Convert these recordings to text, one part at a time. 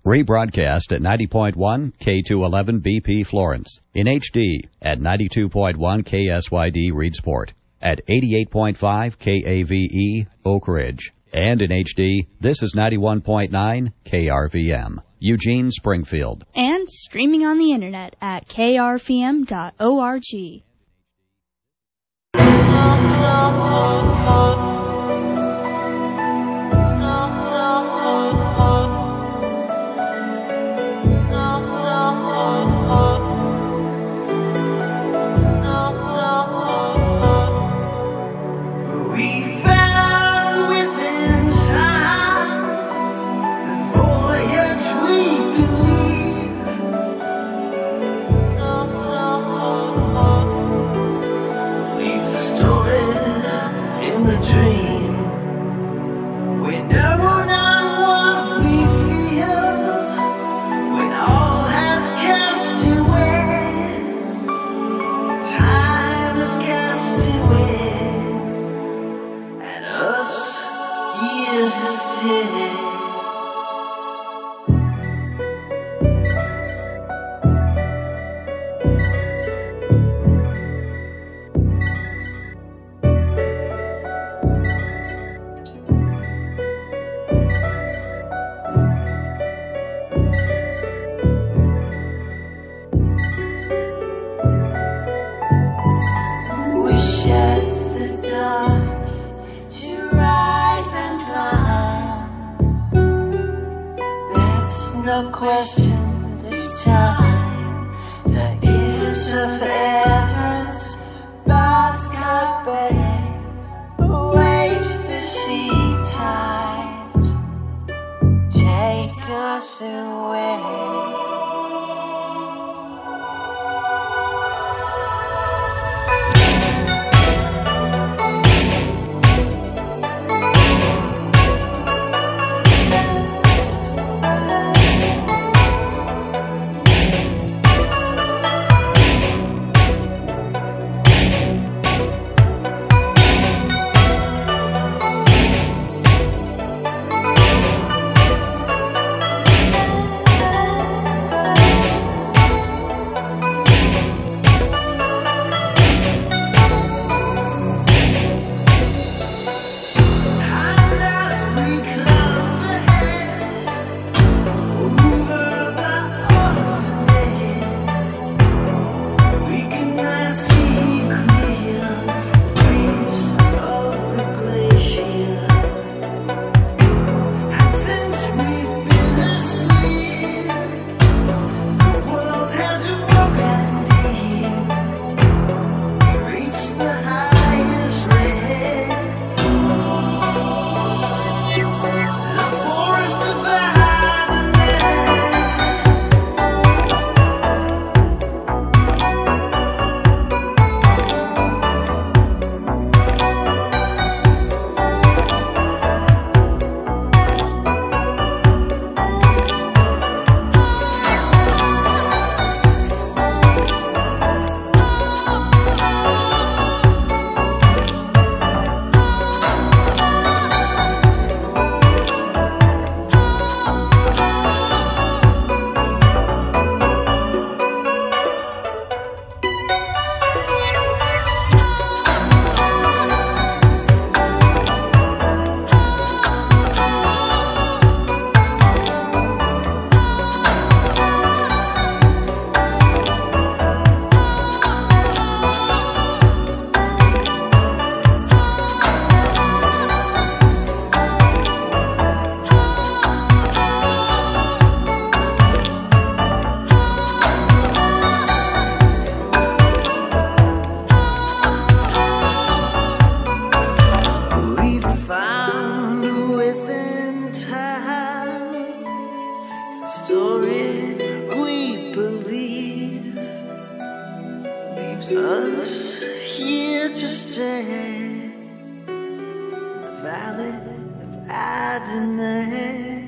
Rebroadcast at 90.1 K211 BP Florence, in HD at 92.1 KSYD Reedsport, at 88.5 KAVE Oak Ridge, and in HD, this is 91.9 KRVM, Eugene, Springfield. And streaming on the internet at krvm.org. No question this time, the ears of errors, basket bay, wait for sea tides, take us away. Us here to stay in the valley of Adonai.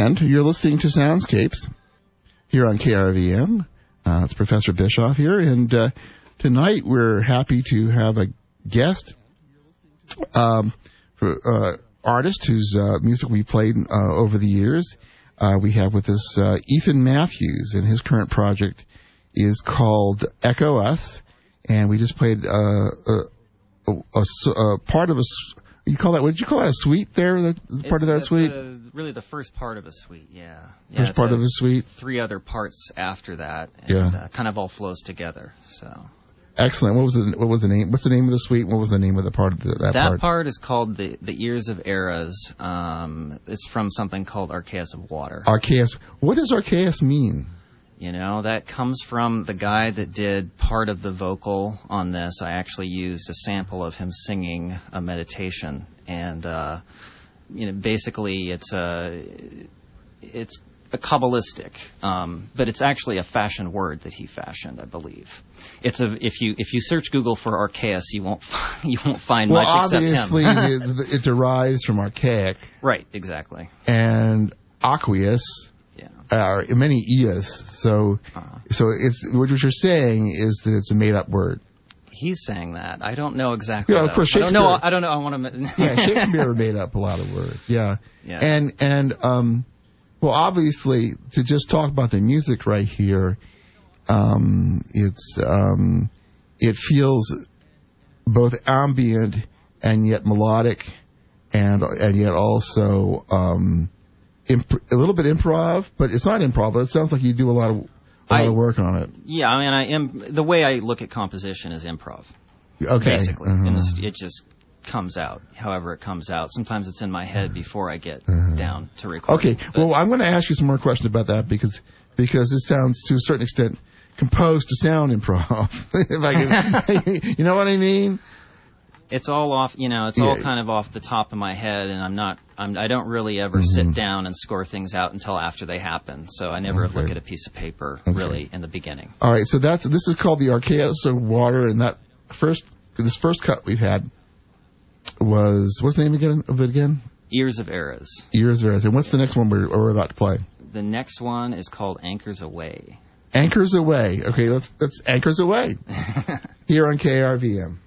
And you're listening to Soundscapes here on KRVM. It's Professor Bischoff here, and tonight we're happy to have a guest, artist whose music we played over the years. We have with us Ethan Matthews, and his current project is called Echo Us, and we just played a part of a. You call that? What did you call that? A suite there? Part of that suite? Really, the first part of a suite. Yeah. First part of a suite. 3 other parts after that. And, kind of all flows together. So. Excellent. What was the name? What's the name of the suite? What was the name of the part of that part? That part is called the Ears of Eras. It's from something called Archaeus of Water. Archaeus. What does Archaeus mean? You know, that comes from the guy that did part of the vocal on this. I actually used a sample of him singing a meditation, and basically it's a Kabbalistic, but it's actually a fashion word that he fashioned, I believe. If you search Google for Archaeus, you won't find much except him. Well, obviously it derives from archaic. Right, exactly. And aqueous. Many eas, so it's what you're saying is that it's a made-up word. He's saying that. I don't know exactly. Of course, Shakespeare. I don't know. I want to. Shakespeare made up a lot of words. Yeah. And well, obviously, to just talk about the music right here, it feels both ambient and yet melodic, and yet also. A little bit improv, but it's not improv. But it sounds like you do a lot of work on it. Yeah, I mean, the way I look at composition is improv. Okay. Basically, it just comes out however it comes out. Sometimes it's in my head before I get down to record. Okay. Well, I'm going to ask you some more questions about that because it sounds to a certain extent composed to sound improv. If I can, you know what I mean? It's all off, it's all kind of off the top of my head, and I don't really ever sit down and score things out until after they happen. So I never look at a piece of paper really in the beginning. All right, so this is called the Archaeus of Water, and this first cut we've had was, what's the name of it again? Ears of Eras. Ears of Eras. And what's the next one we're about to play? The next one is called Anchors Away. Anchors Away. Okay, let's Anchors Away here on KRVM.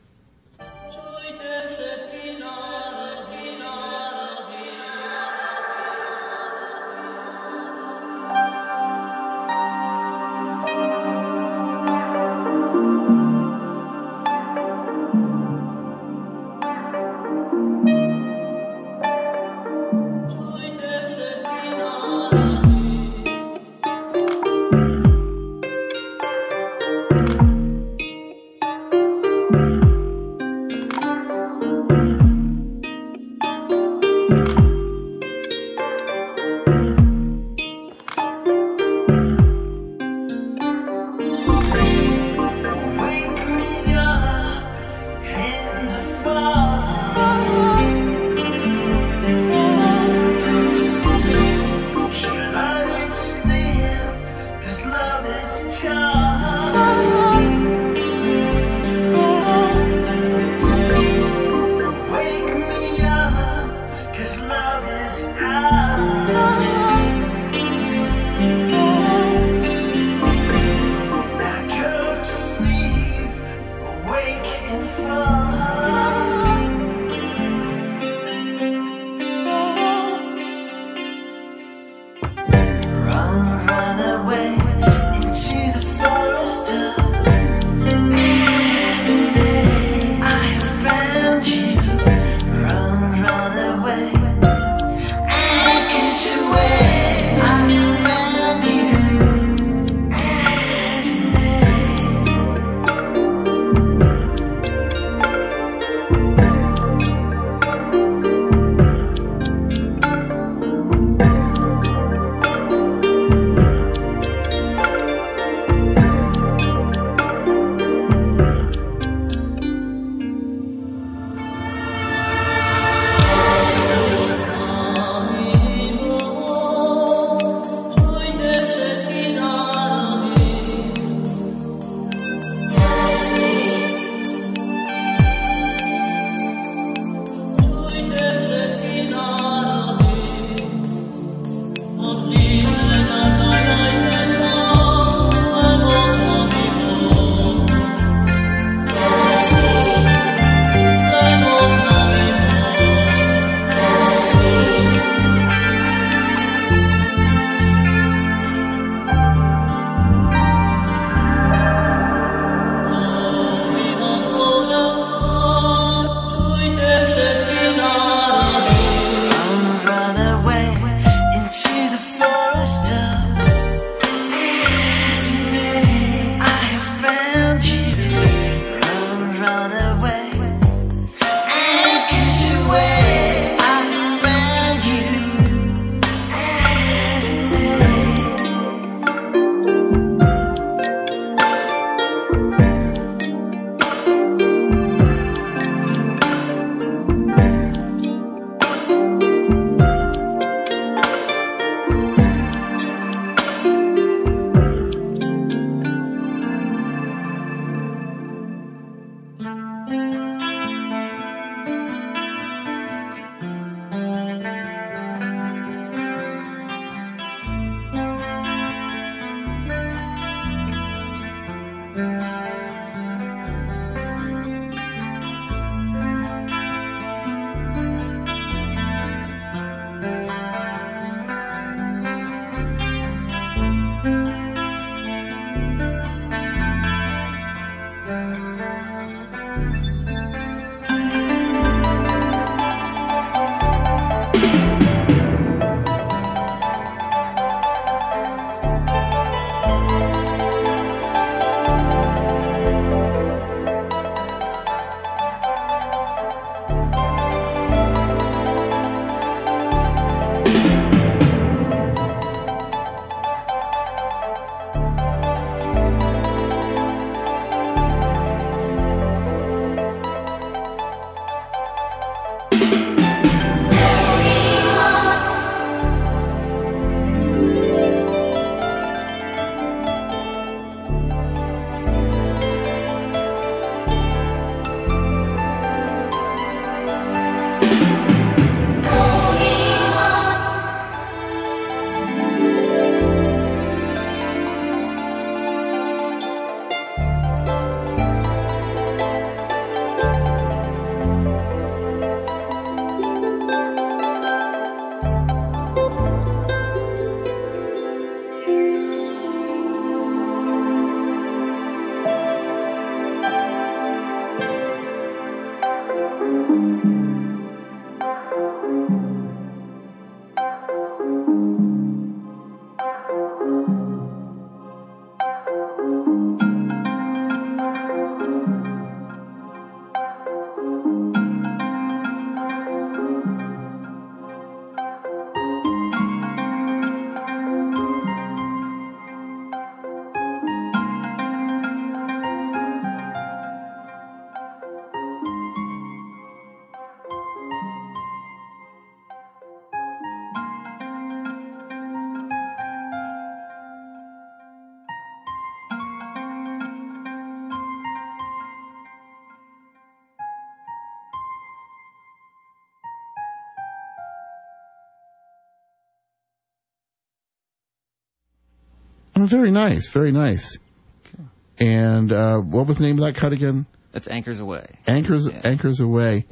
Oh, very nice, very nice. Okay. And what was the name of that cut again? It's Anchors Away. Anchors Away.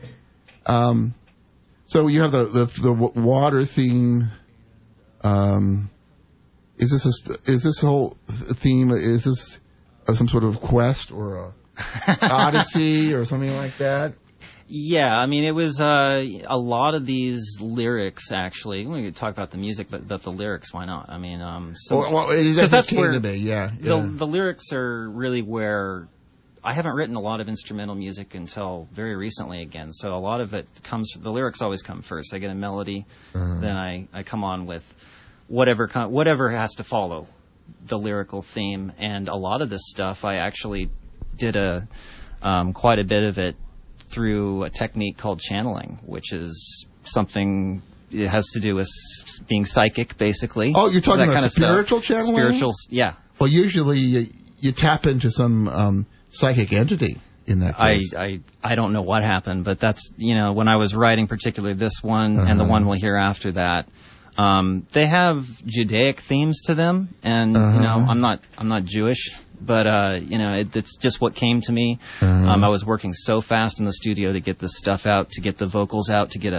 So you have the water theme. Is this whole theme? Is this some sort of quest or a odyssey or something like that? Yeah, I mean, it was a lot of these lyrics, actually. We could talk about the music, but the lyrics, why not? I mean, that's where the lyrics are really where I haven't written a lot of instrumental music until very recently again. So a lot of it the lyrics always come first. I get a melody, then I come on with whatever has to follow the lyrical theme. And a lot of this stuff, I actually did quite a bit of it through a technique called channeling, which is something, it has to do with being psychic, basically. Oh, you're talking about spiritual channeling? Spiritual, yeah. Well, usually you tap into some psychic entity in that case. I don't know what happened, but that's, when I was writing particularly this one and the one we'll hear after that, they have Judaic themes to them, and I'm not Jewish, but it's just what came to me. I was working so fast in the studio to get this stuff out, to get the vocals out, to get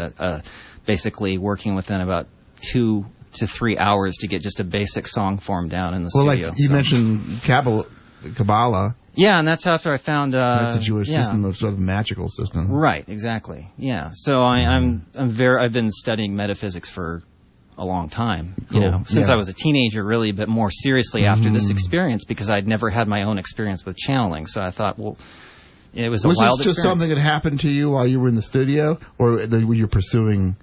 basically working within about 2 to 3 hours to get just a basic song form down in the studio. Like you mentioned Kabbalah. Yeah, and that's after I found that's a Jewish system, a sort of magical system. Right, exactly. Yeah. So I've been studying metaphysics for a long time, since I was a teenager, really, but more seriously after this experience, because I'd never had my own experience with channeling. So I thought, well, it was a wild experience. Was this just something that happened to you while you were in the studio, or were you pursuing?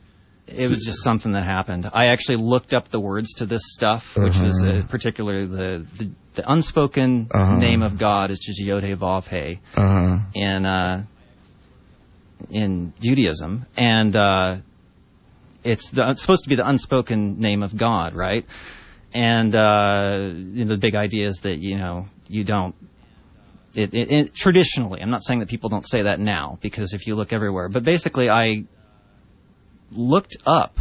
It was just something that happened. I actually looked up the words to this stuff, which was particularly the unspoken name of God is just Yod-Heh-Vav-Heh in Judaism, and it's supposed to be the unspoken name of God, right? And the big idea is that you don't. Traditionally, I'm not saying that people don't say that now, because if you look everywhere, but basically, I looked up.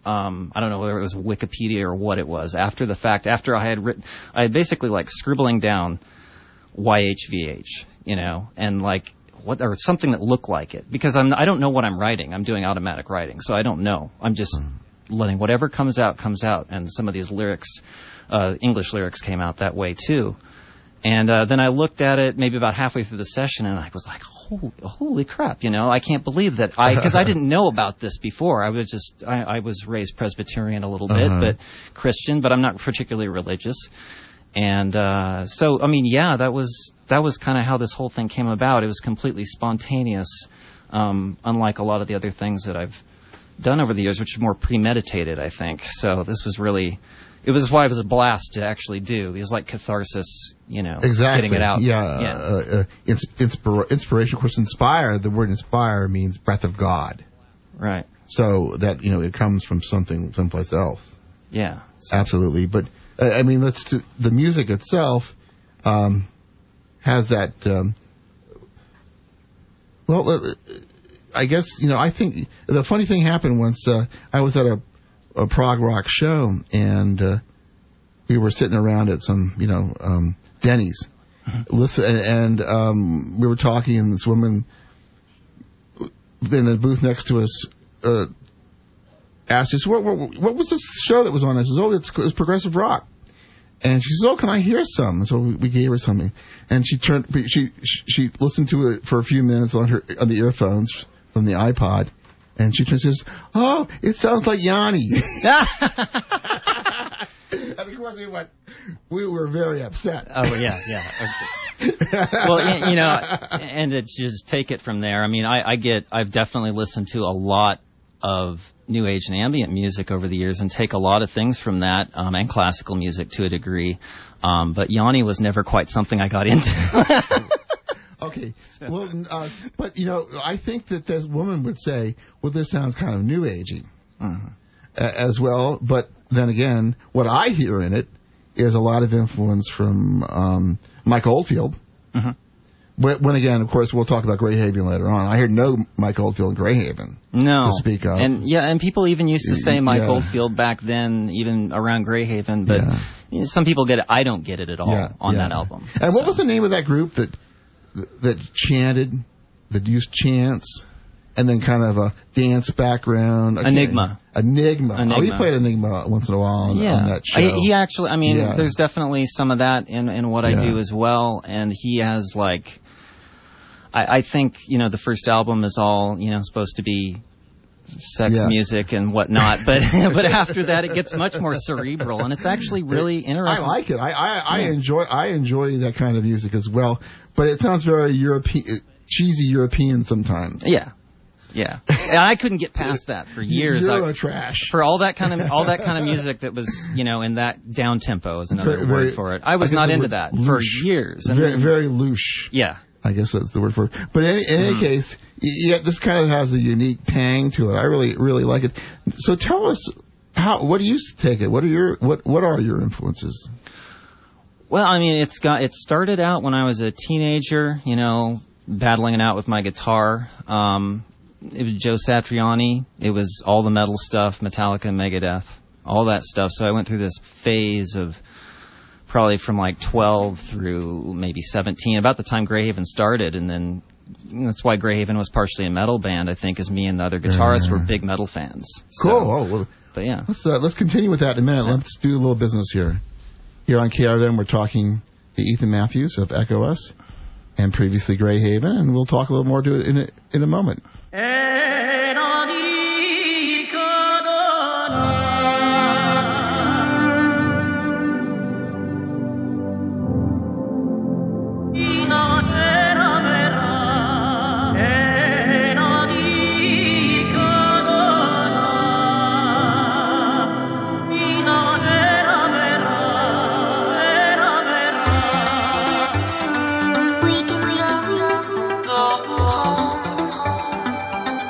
I don't know whether it was Wikipedia or what it was. After the fact, after I had written, I had basically scribbling down YHVH, and or something that looked like it, because I don't know what I'm writing. I'm doing automatic writing, so I don't know. I'm just letting whatever comes out, and some of these lyrics, English lyrics, came out that way too. And then I looked at it maybe about halfway through the session, and I was like, holy crap, I can't believe that because I didn't know about this before. I was raised Presbyterian a little bit, but Christian, but I'm not particularly religious. And so, I mean, yeah, that was kind of how this whole thing came about. It was completely spontaneous, unlike a lot of the other things that I've done over the years, which are more premeditated, I think. So this was really... It was why it was a blast to actually do. It was like catharsis, exactly. Getting it out. Yeah. Inspiration, of course, inspire. The word inspire means breath of God. Right. So that, it comes from someplace else. Yeah. So. Absolutely. But, I mean, the music itself has that, I guess, I think the funny thing happened once I was at a prog rock show, and we were sitting around at some, Denny's, and we were talking, and this woman in the booth next to us asked us, what was this show that was on? I says, it's progressive rock. And she says, can I hear some? So we gave her something, and she listened to it for a few minutes on the earphones from the iPod. And she turns and says, it sounds like Yanni. And of course we were very upset. Oh, yeah. Okay. Well, and to just take it from there, I mean, I've definitely listened to a lot of New Age and ambient music over the years and take a lot of things from that, and classical music to a degree. But Yanni was never quite something I got into. Okay, well, but, I think that this woman would say, well, this sounds kind of New Agey as well. But then again, what I hear in it is a lot of influence from Mike Oldfield. When again, of course, we'll talk about Greyhaven later on. I heard no Mike Oldfield in Greyhaven to speak of. And people even used to say Mike Oldfield back then, even around Greyhaven. But some people get it. I don't get it at all on that album. And what was the name of that group that chanted, that used chants, and then kind of a dance background? Enigma. Oh, he played Enigma once in a while on that show. He actually, there's definitely some of that in what I do as well, and he has I think, the first album is all, supposed to be sex music and whatnot, but after that it gets much more cerebral, and it's actually really interesting. I like it. I enjoy that kind of music as well, but it sounds very cheesy European sometimes. Yeah. And I couldn't get past that for years. Eurotrash. For all that kind of music that was, in that down tempo is another word for it. I was not into that for years. Very louche. Yeah. I guess that's the word for it. But in any case, this kind of has a unique tang to it. I really, really like it. So tell us, what do you take it? What are your influences? Well, it started out when I was a teenager, battling it out with my guitar. It was Joe Satriani. It was all the metal stuff, Metallica, Megadeth, all that stuff. So I went through this phase of probably from 12 through maybe 17, about the time Greyhaven started, and then that's why Greyhaven was partially a metal band, I think, as me and the other guitarists were big metal fans. Cool. But yeah. Let's continue with that in a minute. Let's do a little business here. Here on KRVM, we're talking to Ethan Matthews of Echo Us, and previously Greyhaven, and we'll talk a little more to it in a moment.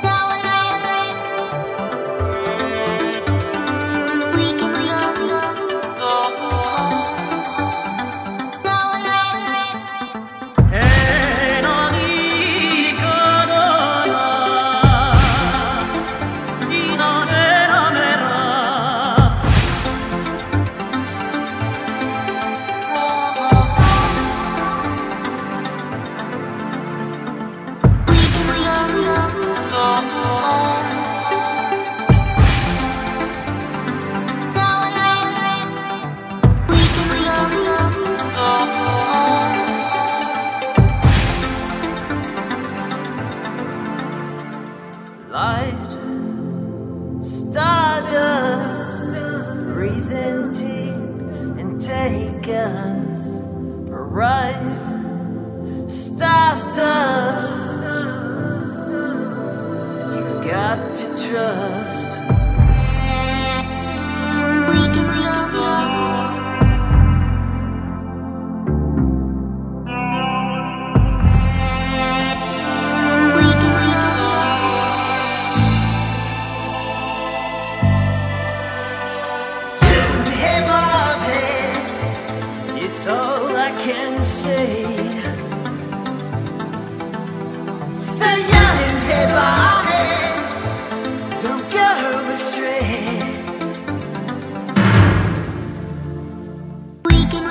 Now make us bright star stuff. You got to trust. We can love. We can love. It's all I can say. Say young and headlight, don't go astray. We can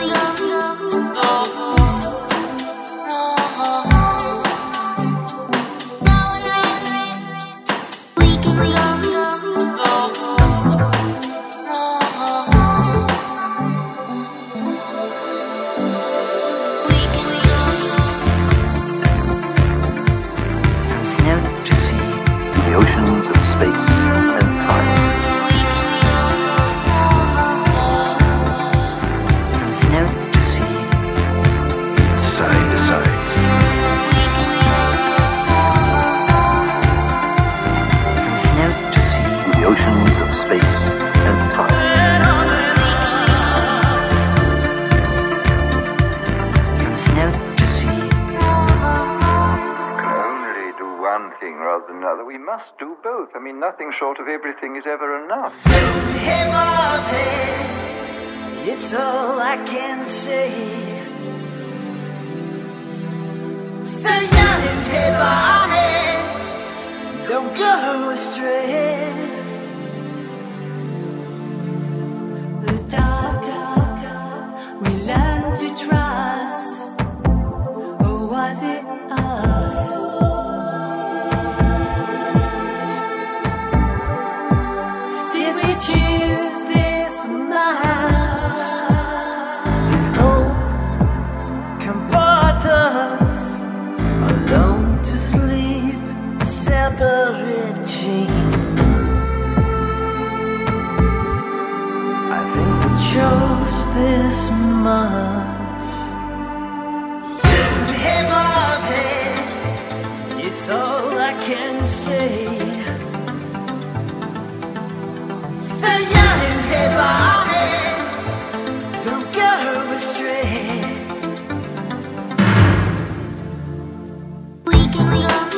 nothing short of everything is ever enough. Hey, Marvin, it's all I can say. Say young and headlight, don't go astray. The dark, we learned to trust. Or was it us? Choose this mind. Did hope come part us alone to sleep, separate dreams? I think we chose this much. Hey, Marvin, it's all I can say. Say young and headlight, don't go astray. We can love.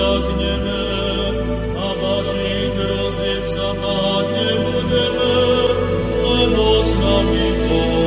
zalakneme a vašich hrozieb sa báť nebudeme, lebo s nami Boh.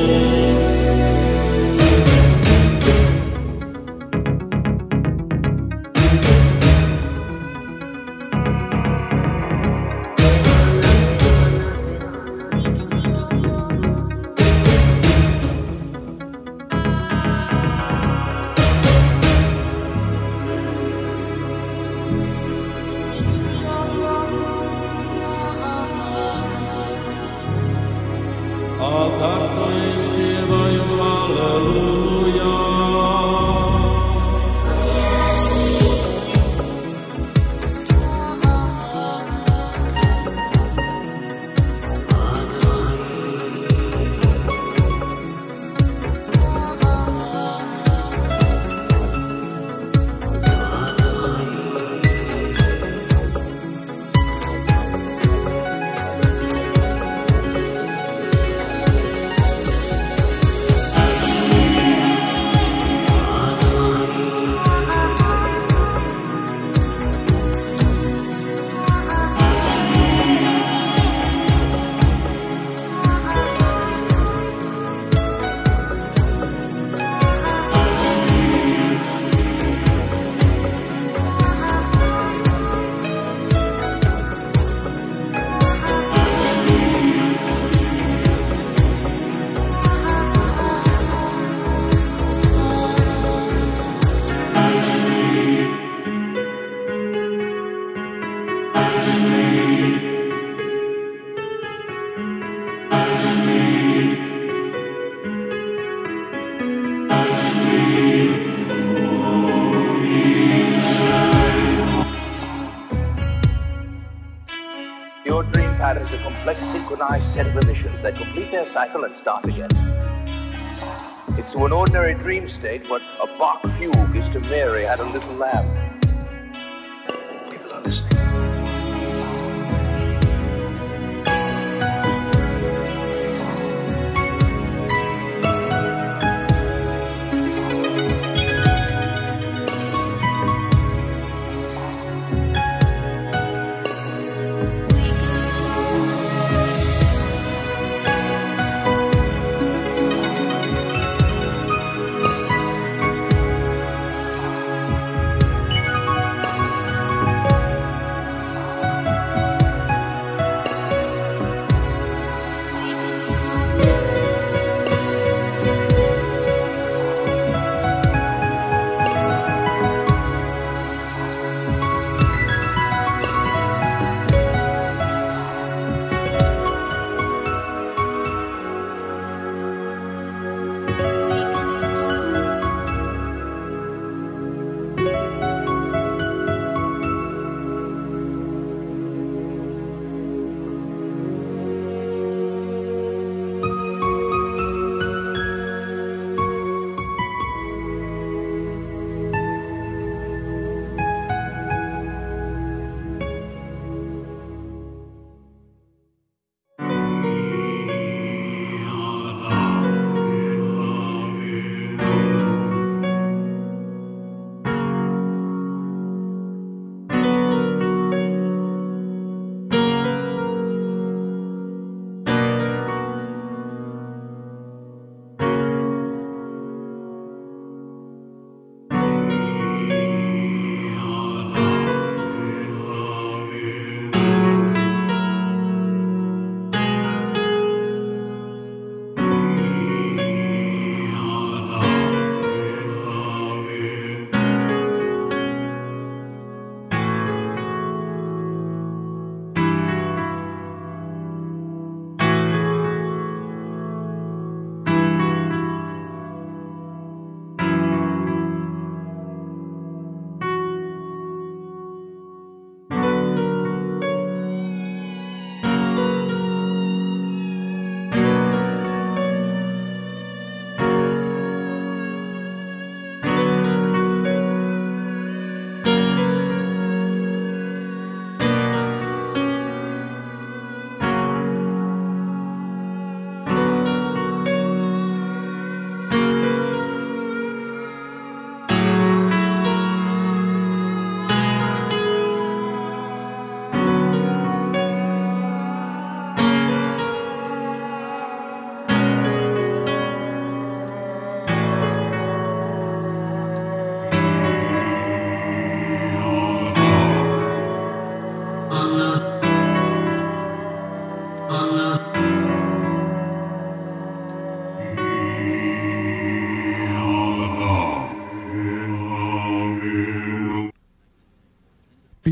Your dream pattern is a complex synchronized set of emissions that complete their cycle and start again. It's to an ordinary dream state what a Bach fugue is to Mary had a little lamb. People are listening.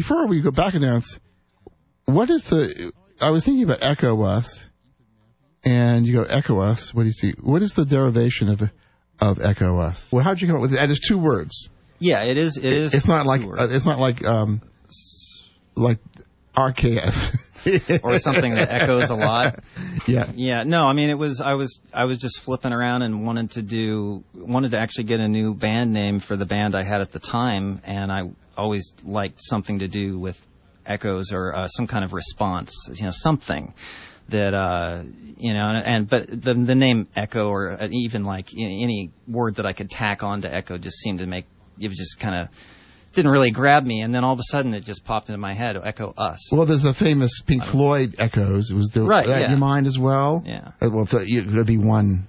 before we go back announce, what is I was thinking about Echo Us, and you go Echo Us. What do you see? What is the derivation of Echo Us? Well, how'd you come up with it? And it's 2 words. Yeah, it is. It's not like like RKS. Or something that echoes a lot. Yeah. Yeah. No, I mean, I was just flipping around and wanted to actually get a new band name for the band I had at the time, and I always liked something to do with echoes or some kind of response, something that but the name Echo or even like any word that I could tack on to Echo just seemed to make it was just kind of didn't really grab me, and then all of a sudden it just popped into my head. Echo Us. Well, there's the famous Pink Floyd Echoes. Was there that in your mind as well? Yeah. Well, it could be one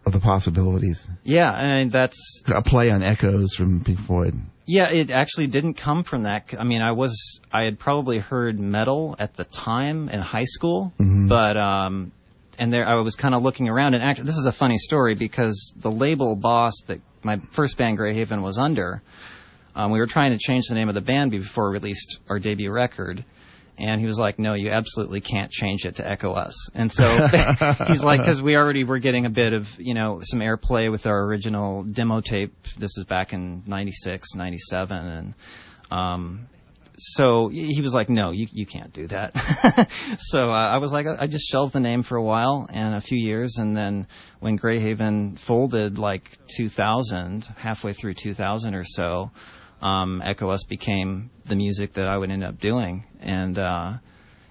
of the possibilities. Yeah, and that's a play on Echoes from Pink Floyd. Yeah, it actually didn't come from that. I mean, I had probably heard metal at the time in high school, but and there I was kind of looking around, and actually this is a funny story because the label boss that my first band Greyhaven was under. We were trying to change the name of the band before we released our debut record, and he was like, no, you absolutely can't change it to Echo Us. And so he's like, because we already were getting a bit of, some airplay with our original demo tape. This is back in 96, 97, and so he was like, no, you can't do that. So I was like, I just shelved the name for a while and a few years, and then when Greyhaven folded like 2000, halfway through 2000 or so, Echo Us became the music that I would end up doing, and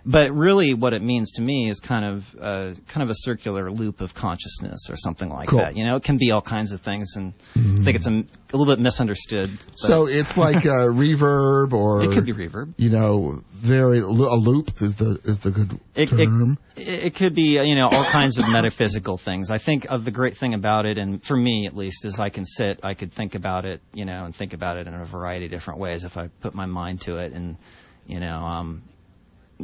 but really what it means to me is kind of a circular loop of consciousness or something like that. It can be all kinds of things, and I think it's a little bit misunderstood. So it's like a reverb, or it could be reverb. A loop is the good term. It could be all kinds of metaphysical things. I think of the great thing about it, and for me at least, is I could think about it, and think about it in a variety of different ways if I put my mind to it, and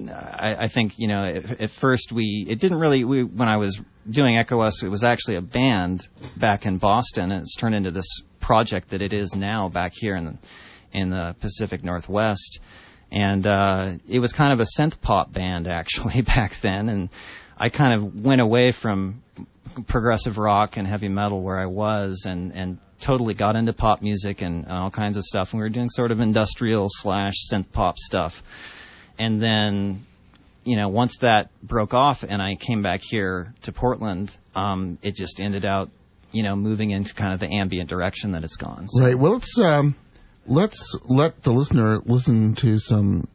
I think, at first it didn't really, when I was doing Echo Us, it was actually a band back in Boston, and it's turned into this project that it is now back here in the Pacific Northwest. And it was kind of a synth pop band actually back then, and I kind of went away from progressive rock and heavy metal where I was and totally got into pop music and all kinds of stuff, and we were doing sort of industrial / synth pop stuff. And then, once that broke off and I came back here to Portland, it just ended out, moving into kind of the ambient direction that it's gone. So. Right. Well, let's let the listener listen to some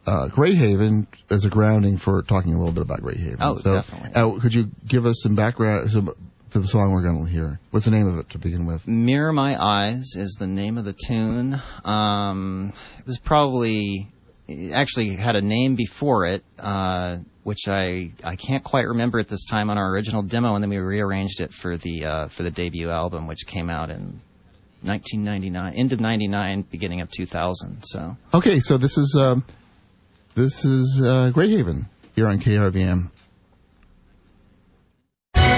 Greyhaven as a grounding for talking a little bit about Greyhaven. Oh, so, definitely. Could you give us some background to the song we're going to hear? What's the name of it to begin with? Mirror My Eyes is the name of the tune. It was probably... It actually had a name before it, which I can't quite remember at this time on our original demo, and then we rearranged it for the debut album, which came out in 1999, end of 99, beginning of 2000. So okay, so this is Greyhaven here on KRVM. Mirror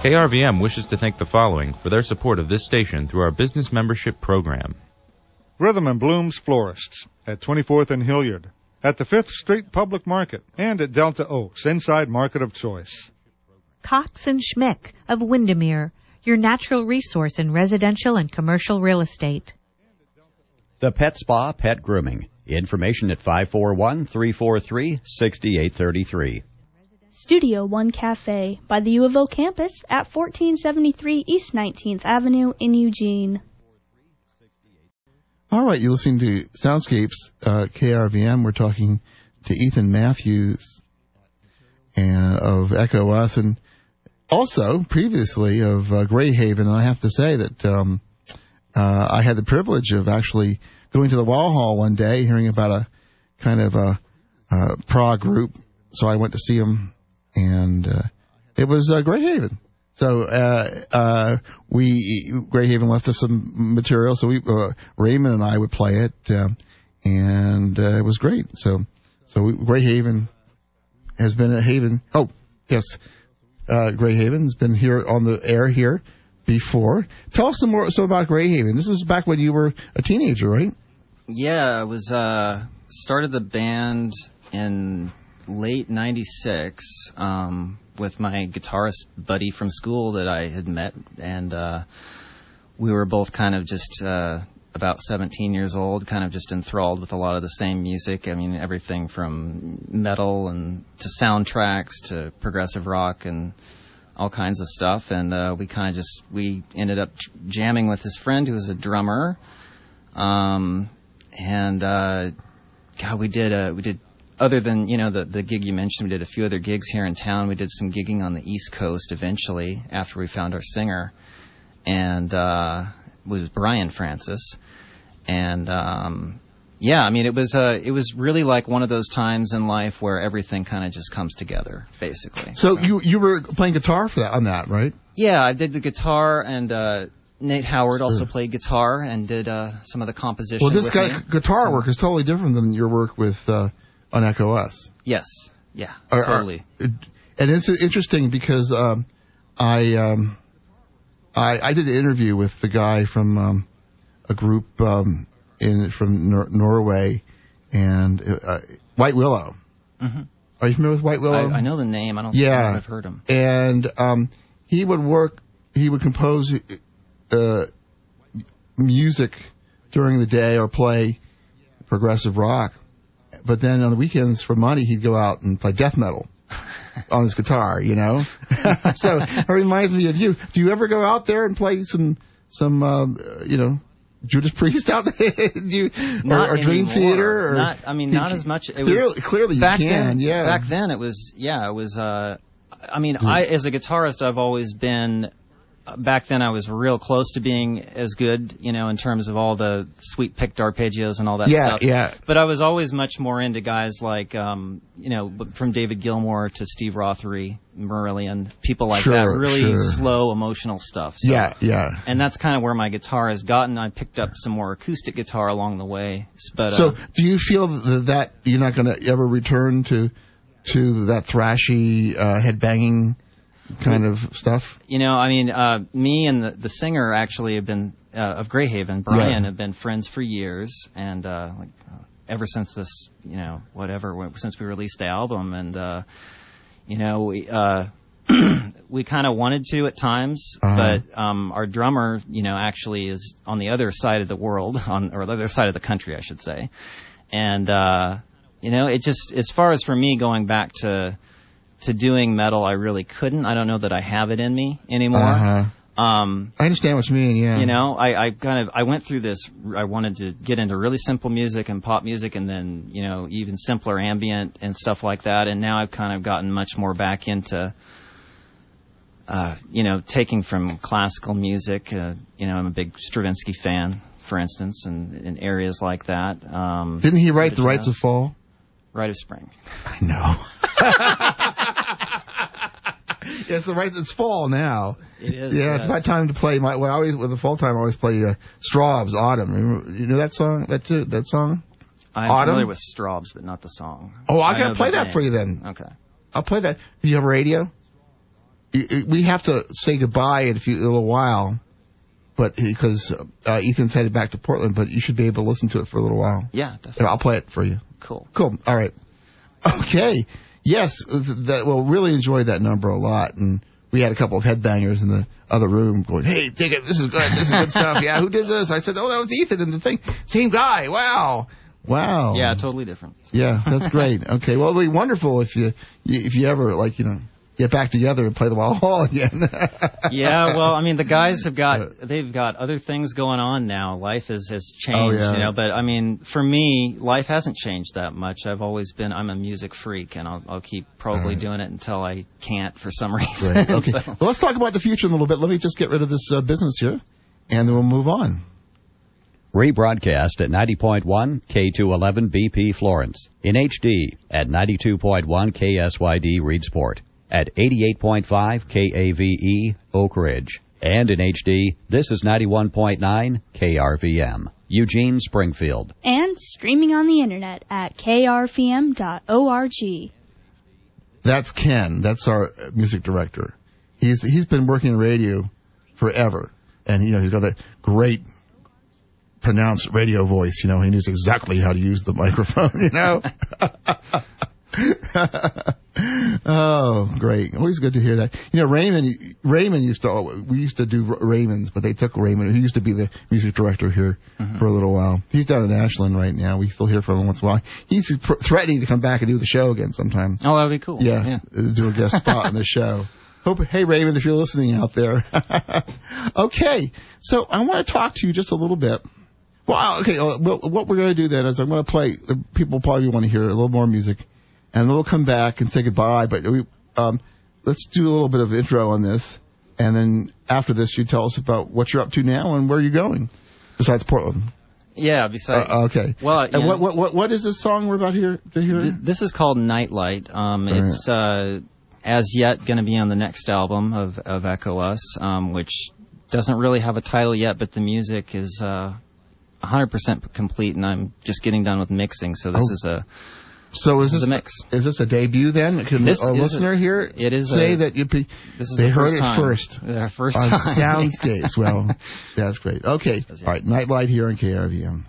KRVM wishes to thank the following for their support of this station through our business membership program. Rhythm and Blooms Florists at 24th and Hilliard, at the 5th Street Public Market, and at Delta Oaks, inside Market of Choice. Cox and Schmick of Windermere, your natural resource in residential and commercial real estate. The Pet Spa Pet Grooming. Information at 541-343-6833. Studio One Cafe by the U of O campus at 1473 East 19th Avenue in Eugene. All right, you're listening to Soundscapes, KRVM. We're talking to Ethan Matthews and of Echo Us, and also previously of Greyhaven. And I have to say that I had the privilege of actually going to the Wall Hall one day, hearing about a kind of a prog group. So I went to see them, and it was Greyhaven. So Greyhaven left us some material, so Raymond and I would play it, and it was great. So Greyhaven has been a haven. Oh, yes, Greyhaven's been here on the air here before. Tell us some about Greyhaven. This was back when you were a teenager, right? Yeah, I was started the band in late '96 with my guitarist buddy from school that I had met, and we were both kind of just about 17 years old, kind of just enthralled with a lot of the same music. I mean, everything from metal and to soundtracks to progressive rock and all kinds of stuff. And we ended up jamming with his friend who was a drummer. We did other than, the gig you mentioned, we did a few other gigs here in town. We did some gigging on the East Coast eventually after we found our singer, and was Brian Francis. And it was really like one of those times in life where everything kind of just comes together, basically. So you were playing guitar on that, right? Yeah, I did the guitar, and Nate Howard also played guitar and did some of the composition. Well, this guitar work is totally different than your work with on Echo Us. Yes, yeah, totally. And it's interesting because I did an interview with the guy from a group from Norway, and White Willow. Mm-hmm. Are you familiar with White Willow? I know the name. I don't think I've heard him. And he would compose music during the day or play progressive rock. But then on the weekends for money, he'd go out and play death metal on his guitar, So it reminds me of you. Do you ever go out there and play some Judas Priest out there? or Dream Theater? Or, not as much. Clearly you can, yeah. Back then it was. I as a guitarist, I've always been. Back then, I was real close to being as good, in terms of all the sweet picked arpeggios and all that stuff. Yeah. But I was always much more into guys like, from David Gilmour to Steve Rothery, Marillion, people like that. Really slow, emotional stuff. So, yeah. And that's kind of where my guitar has gotten. I picked up some more acoustic guitar along the way. But so, do you feel that you're not going to ever return to that thrashy, headbanging kind of stuff? Me and the singer actually have been of Greyhaven, Brian, have been friends for years, and ever since this, since we released the album, and we kind of wanted to at times, but our drummer, actually is on the other side of the world, or the other side of the country, I should say, and it just, as far as for me going back to doing metal, I really couldn't. I don't know that I have it in me anymore. I understand what you mean, yeah. I went through this. I wanted to get into really simple music and pop music, and then, even simpler ambient and stuff like that. And now I've kind of gotten much more back into, taking from classical music. I'm a big Stravinsky fan, for instance, and in areas like that. Didn't he write The Rites of Fall? Rite of Spring. I know. Yes, it's fall now. It is. Yeah, it's my time to play. With the fall time, I always play Straub's Autumn. You know that song? That song? I'm familiar with Straub's, but not the song. Oh, I gotta play that for you then. Okay. I'll play that. Do you have a radio? we have to say goodbye in a little while, but because Ethan's headed back to Portland, but you should be able to listen to it for a little while. Yeah, definitely. I'll play it for you. Cool. All right. Okay. Yes. Really enjoyed that number a lot, and we had a couple of headbangers in the other room going, "Hey, dig it! This is good. This is good stuff." Yeah, who did this? I said, "Oh, that was Ethan." And the thing, same guy. Wow. Yeah, totally different. Yeah, that's great. Okay, well, it'd be wonderful if you ever get back together and play the Wild Hall again. Yeah, well, I mean, the guys they've got other things going on now. Life has changed, but I mean, for me, life hasn't changed that much. I'm a music freak, and I'll keep probably doing it until I can't for some reason. Right. Okay. Well, let's talk about the future in a little bit. Let me just get rid of this business here, and then we'll move on. Rebroadcast at 90.1 K211 BP Florence, in HD at 92.1 KSYD Reedsport, at 88.5 KAVE Oak Ridge, and in HD, this is 91.9 KRVM, Eugene, Springfield. And streaming on the internet at krvm.org. That's Ken. That's our music director. He's been working in radio forever, and he's got a great pronounced radio voice. He knows exactly how to use the microphone. Oh, great! Always good to hear that. Raymond used to do Raymond's, but they took Raymond, who used to be the music director here for a little while. He's down in Ashland right now. We still hear from him once in a while. He's threatening to come back and do the show again sometime. Oh, that would be cool. Yeah, do a guest spot on the show. Hey, Raymond, if you're listening out there. Okay, so I want to talk to you just a little bit. Well, okay, what we're going to do then is I'm going to play, people probably want to hear a little more music, and then we'll come back and say goodbye, but let's do a little bit of intro on this, and then after this you tell us about what you're up to now and where you're going, besides Portland. Yeah, besides... okay. Well, and what is this song we're about to hear? This is called Nightlight. It's as yet going to be on the next album of Echo Us, which doesn't really have a title yet, but the music is... 100% complete, and I'm just getting done with mixing. So this is a mix. Is this a debut then? Can our listener here say that they heard it first? First on time. Soundscapes. Well, that's great. Okay, all right. Nightlight here on KRVM.